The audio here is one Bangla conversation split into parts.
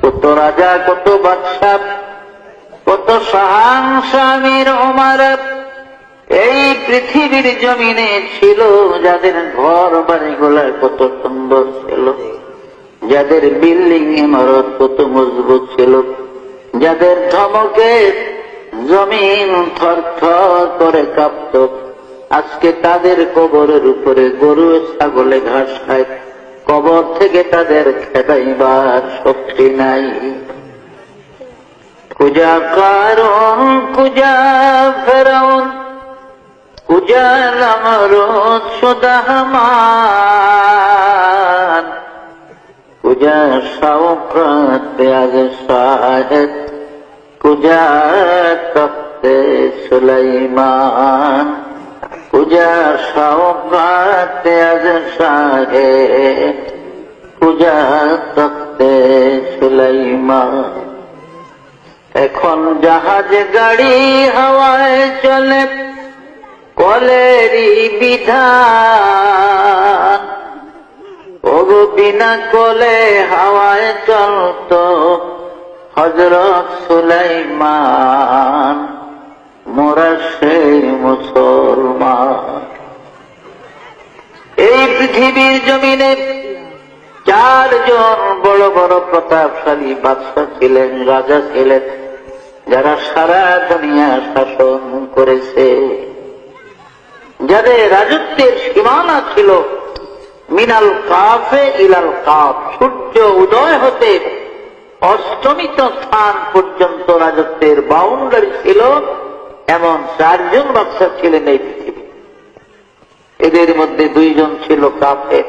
কত রাজা, কত বাদশাহ, কত শাহানশামীর ওমরাত এই পৃথিবীর জমিনে ছিল, যাদের ঘর বাড়িগুলা কত সুন্দর ছিল, যাদের বিল্ডিং ইমারত কত মজবুত ছিল, যাদের ধমকে জমিন থরথর করে কাঁপত, আজকে তাদের কবরের উপরে গরু ছাগলে ঘাস খায়, কবর থেকে তাদের খেদাইবার শক্তি নাই। কুজা কারণ, কুজা ফেরাউন, কুজা নমরুদ সুদাহমান, কুজা শাওকত পেয়াজ শাহেদ, কুজা তখতে সুলাইমান, কুজা শাওকত পেয়াজ শাহেদ, কুজা তখতে সুলাইমান। এখন জাহাজ গাড়ি হাওয়ায় চলে, কলেরই বিধান, ওগো বিনা কলে হাওয়ায় চলত হযরত সুলাইমান, মোরা সেই মুসলমান। এই পৃথিবীর জমিনে 4 জন বড় বড় প্রতাপশালী বাদশা ছিলেন, রাজা ছিলেন, যারা সারা দুনিয়া শাসন করেছে, যাদের রাজত্বের সীমানা ছিল মিনাল কাফে ইলাল কাফ, সূর্য উদয় হতে অস্তমিত স্থান পর্যন্ত রাজত্বের বাউন্ডারি ছিল। এমন 4 জন বাদশা ছিলেন এই পৃথিবী। এদের মধ্যে 2 জন ছিল কাফের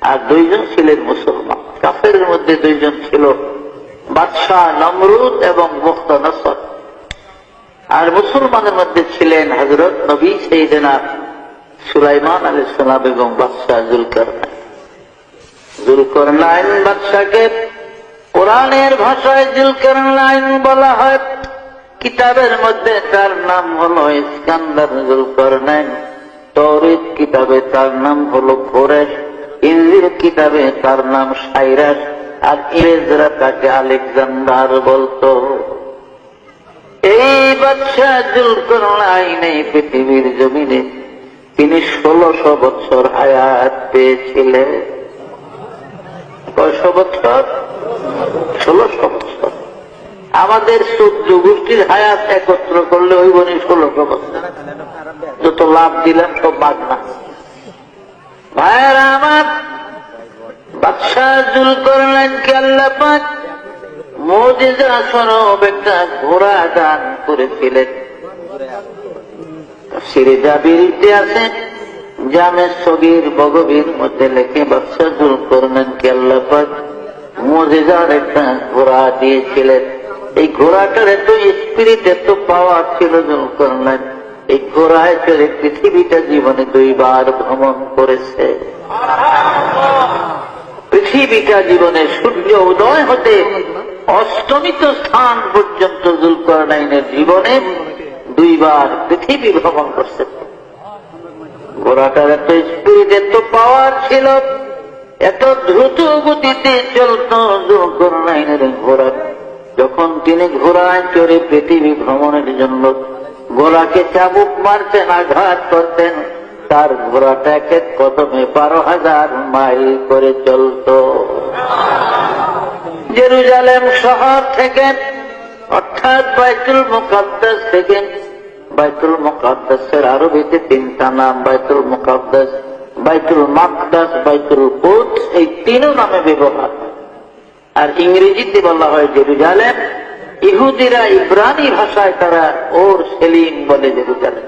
আর 2 জন ছিলেন মুসলমান। কাফের মধ্যে 2 জন ছিল বাদশাহ নমরুদ এবং মুখতানসর, আর মুসলমানের মধ্যে ছিলেন হযরত নবী সাইয়েদনা সুলাইমান আলাইহিস সালাম এবং বাদশাহ জুলকারনাইন। জুলকারনাইন বাদশাকে কোরআনের ভাষায় জুলকারনাইন বলা হয়। কিতাবের মধ্যে তার নাম হলো ইস্কান্দার জুলকারনাইন, তাওরীত কিতাবে তার নাম হলো কোরেশ, ইনজিল কিতাবে তার নাম সাইরাস, আর ইংরেজরা তাকে আলেকজান্ডার বলতো। এই বাদশাহ জুলকারনাইন এই পৃথিবীর জমিনে তিনি 1600 বছর হায়াত পেয়েছিলেন। কয়শো বছর? 1600 বছর। আমাদের 14 গোষ্ঠীর হায়াত একত্র করলে ওই বনি 1600 বছর। যত লাভ দিলাম সব বাগনা। ভাইয়েরা আমার, বাদশাহ জুলকারনাইনকে আল্লাহ পাক মুজিজা স্বরূপ একটা ঘোড়া দান করেছিলেন। তাফসীরে জাবিরিতে আছে, জামে সগীর বগবীর মধ্যে লেখে বাদশাহ জুলকারনাইনকে আল্লাহ পাক মুজিজার একটা ঘোড়া দিয়েছিলেন। এই ঘোড়াটার এত স্পিরিট, এত পাওয়ার ছিল জুলকারনাইন, এই ঘোড়ায় চড়ে পৃথিবীটা জীবনে 2 বার ভ্রমণ করেছে। পৃথিবীটা জীবনে সূর্য উদয় হতে অস্তমিত স্থান পর্যন্ত জুলকারনাইনের জীবনে 2 বার পৃথিবী ভ্রমণ করছে। ঘোড়াটার এত স্পিড, এত পাওয়ার ছিল, এত দ্রুত গতিতে চলত জুলকারনাইনের ঘোড়া। যখন তিনি ঘোড়ায় চড়ে পৃথিবী ভ্রমণের জন্য ঘোড়াকে চাবুক মারতেন, আঘাত করতেন, তার ঘোড়াটা এক এক কদমে 12,000 মাইল করে চলত। জেরুজালেম শহর থেকে, অর্থাৎ বাইতুল মুকাদ্দাস থেকে, বাইতুল মুকাদ্দাসের আরবিতে 3টা নাম, বাইতুল মুকাদ্দাস, বাইতুল মাকদাস, বাইতুল কুদস, এই 3 নামে ব্যবহার। আর ইংরেজিতে বলা হয় জেরুজালেম। ইহুদিরা ইব্রানি ভাষায় তারা ওর সেলিম বলে জেরুজালেম।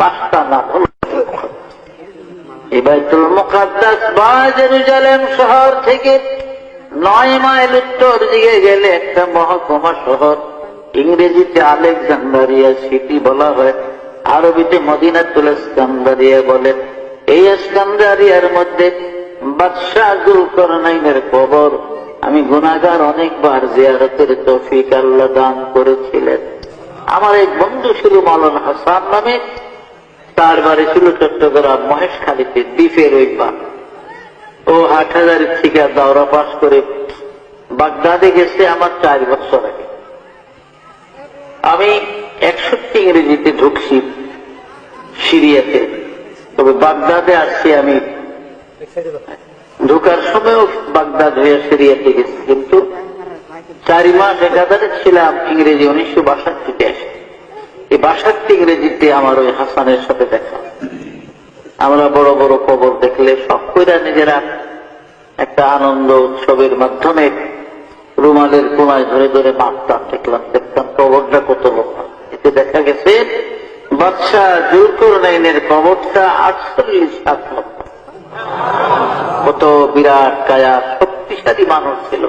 5টা নাম হল। এই বাইতুল মুকাদ্দাস বা জেরুজালেম শহর থেকে 9 মাইল উত্তর দিকে গেলে একটা মহকুমা শহর, ইংরেজিতে আলেকজান্ডারিয়া সিটি বলা হয়, আরবিতে মদিনাতুল ইস্কান্দারিয়া বলে। এই ইস্কান্দারিয়ার মধ্যে বাদশাহ জুলকারনাইনের কবর আমি গুনাহগার অনেকবার জিয়ারতের তৌফিক আল্লাহ দান করেছিলেন। আমার এক বন্ধু ছিল মাওলানা হাসান নামে, তার বাড়ি ছিল চট্টগ্রাম মহেশখালীতে, দ্বীপের ওই পার। ও হাটহাজারী থেকে দাওরা পাস করে বাগদাদে গেছে আমার 4 বছর আগে। আমি 61 ইংরেজিতে ঢুকছি সিরিয়াতে, তবে বাগদাদে আসছি আমি ঢোকার সময়ও বাগদাদ হয়ে সিরিয়াতে গেছি, কিন্তু 4 মাস একাধারে ছিলাম ইংরেজি 1962-তে আসে। এই 62 ইংরেজিতে আমার ওই হাসানের সাথে দেখা। আমরা বড় বড় কবর দেখলে সব কইরা নিজেরা একটা আনন্দ উৎসবের মাধ্যমে রুমালের কোনায় ধরে ধরে মাপটা দেখলাম, দেখতাম কবরটা কত লম্বা। এতে দেখা গেছে বাদশাহ জুলকারনাইনের কবরটা 48 হাত লম্বা। কত বিরাট কায়া, শক্তিশালী মানুষ ছিল।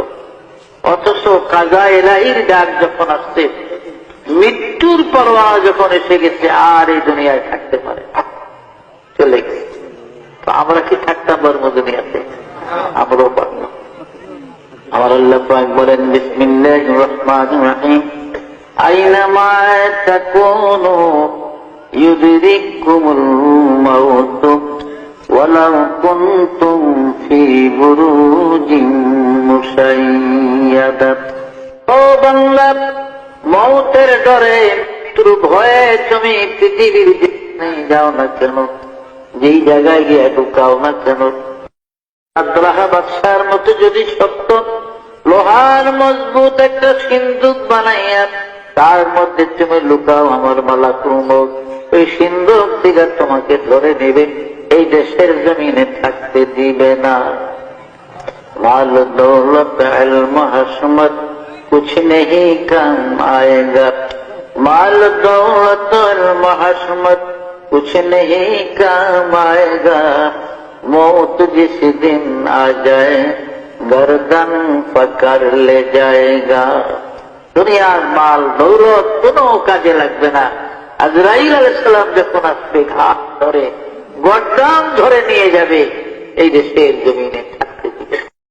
অথচ কাজা এলাহির ডাক যখন আসছে, মৃত্যুর পরোয়ানা যখন এসে গেছে, আর এই দুনিয়ায় থাকতে পারে না, চলে গেছে। তো আমরা কি থাকতাম বর্ম দুনিয়াতে? আমরাও পারল। আমার আল্লাহ পাক বলেন, বিসমিল্লাহির রহমানির রহিম, আইনামা তাকুনু ইউদরিকুমুল মাউত ওয়ালাউ কুনতুম ফি বুরুজিন মুশাইয়াদা। ও বান্দা, মৌতের ডরে, মৃত্যুর ভয়ে তুমি পৃথিবীর যেখানে যাও না কেন, যেই জায়গায় গিয়ে ঢুকাও না কেন, আব্দুল্লাহ বাদশার মতো যদি সত্য লোহার মজবুত একটা সিন্দুক বানাইয়া তার মধ্যে তুমি লুকাও, আমার মালাকুল মউত ওই সিন্দুক থেকে তোমাকে ধরে নেবে, এই দেশের জমিনে থাকতে দিবে না। মাল দৌলত ইলম হশমত कुछ नहीं काम आएगा, माल दौलत और महशमत कुछ नहीं काम आएगा, मौत जिस दिन आ जाए गर्दन पकड़ ले जाएगा। দুনিয়ার মাল দৌলত কোনো কাজে লাগবে না। আজরাইল আলাইহিস সালাম যখন আসবে, ঘাট ধরে গর্দান ধরে নিয়ে যাবে, এই দেশের জমিনে